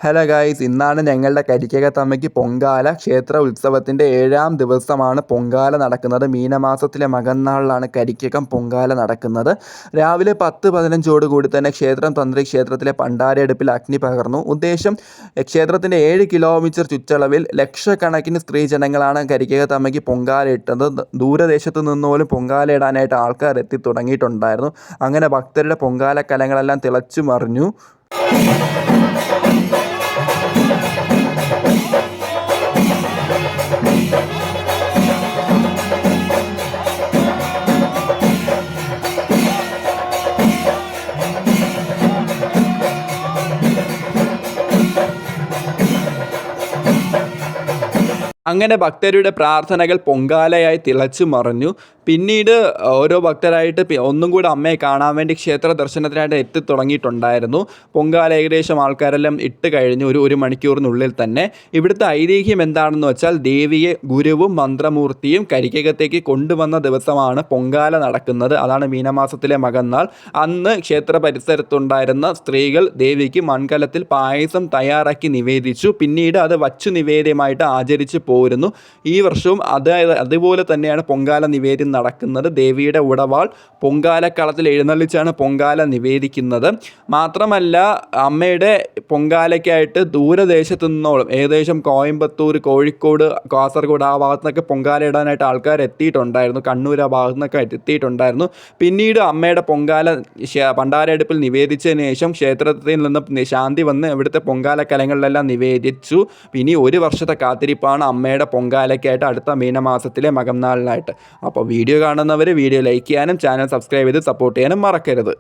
Hello guys, ഇന്നാണ് ഞങ്ങളുടെ കരിക്കകത്തമ്മയ്ക്ക് പൊങ്കാല ക്ഷേത്ര ഉത്സവത്തിൻ്റെ 7ാം ദിവസമാണ് പൊങ്കാല നടക്കുന്നത്. മീനമാസത്തിലെ മകന്നാളിലാണ് കരിക്കകം പൊങ്കാല നടക്കുന്നത്. രാവിലെ 10-15 കൂടി തന്നെ ക്ഷേത്രം തന്ത്രി ക്ഷേത്രത്തിലെ പണ്ടാരയടുപ്പിൽ അഗ്നി പകർന്നു. ഉദ്ദേശം ക്ഷേത്രത്തിൻ്റെ 7 കിലോമീറ്റർ ചുറ്റളവിൽ ലക്ഷക്കണക്കിന് സ്ത്രീജനങ്ങളാണ് കരിക്കകത്തമ്മയ്ക്ക് പൊങ്കാല ഇട്ടത്. ദൂരദേശത്തു നിന്നുപോലും പൊങ്കാല ഇടാനായിട്ട് ആൾക്കാർ എത്തി തുടങ്ങിയിട്ടുണ്ടായിരുന്നു. അങ്ങനെ ഭക്തരുടെ പൊങ്കാല കലങ്ങളെല്ലാം തിളച്ചു മറിഞ്ഞു. അങ്ങനെ ഭക്തരുടെ പ്രാർത്ഥനകൾ പൊങ്കാലയായി തിളച്ചു മറിഞ്ഞു. പിന്നീട് ഓരോ ഭക്തരായിട്ട് ഒന്നും കൂടെ അമ്മയെ കാണാൻ വേണ്ടി ക്ഷേത്ര ദർശനത്തിനായിട്ട് എത്തിത്തുടങ്ങിയിട്ടുണ്ടായിരുന്നു. പൊങ്കാല ഏകദേശം ആൾക്കാരെല്ലാം ഇട്ട് കഴിഞ്ഞു ഒരു മണിക്കൂറിനുള്ളിൽ തന്നെ. ഇവിടുത്തെ ഐതിഹ്യം എന്താണെന്ന് വെച്ചാൽ, ദേവിയെ ഗുരുവും മന്ത്രമൂർത്തിയും കരിക്കകത്തേക്ക് കൊണ്ടുവന്ന ദിവസമാണ് പൊങ്കാല നടക്കുന്നത്. അതാണ് മീനമാസത്തിലെ മകന്നാൾ. അന്ന് ക്ഷേത്ര പരിസരത്തുണ്ടായിരുന്ന സ്ത്രീകൾ ദേവിക്ക് മൺകലത്തിൽ പായസം തയ്യാറാക്കി നിവേദിച്ചു. പിന്നീട് അത് വച്ചു നിവേദ്യമായിട്ട് ആചരിച്ചു പോരുന്നു. ഈ വർഷവും അതുപോലെ തന്നെയാണ് പൊങ്കാല നിവേദ്യം നടക്കുന്നത്. ദേവിയുടെ ഉടവാൾ പൊങ്കാലക്കളത്തിൽ എഴുന്നള്ളിച്ചാണ് പൊങ്കാല നിവേദിക്കുന്നത്. മാത്രമല്ല, അമ്മയുടെ പൊങ്കാലയ്ക്കായിട്ട് ദൂരദേശത്തു നിന്നോളം ഏകദേശം കോയമ്പത്തൂർ, കോഴിക്കോട്, കാസർഗോഡ് ആ ഭാഗത്തുനിന്നൊക്കെ പൊങ്കാല ഇടാനായിട്ട് ആൾക്കാർ എത്തിയിട്ടുണ്ടായിരുന്നു. കണ്ണൂർ ആ ഭാഗത്തുനിന്നൊക്കെ എത്തിയിട്ടുണ്ടായിരുന്നു. പിന്നീട് അമ്മയുടെ പൊങ്കാല പണ്ടാരയടുപ്പിൽ നിവേദിച്ചതിന് ശേഷം ക്ഷേത്രത്തിൽ നിന്ന് ശാന്തി വന്ന് ഇവിടുത്തെ പൊങ്കാല കലങ്ങളിലെല്ലാം നിവേദിച്ചു. ഇനി ഒരു വർഷത്തെ കാത്തിരിപ്പാണ് അമ്മയുടെ പൊങ്കാലയ്ക്കായിട്ട് അടുത്ത മീനമാസത്തിലെ മകന്നാളിനായിട്ട്. അപ്പോൾ വീഡിയോ കാണുന്നവർ വീഡിയോ ലൈക്ക് ചെയ്യാനും ചാനൽ സബ്സ്ക്രൈബ് ചെയ്ത് സപ്പോർട്ട് ചെയ്യാനും മറക്കരുത്.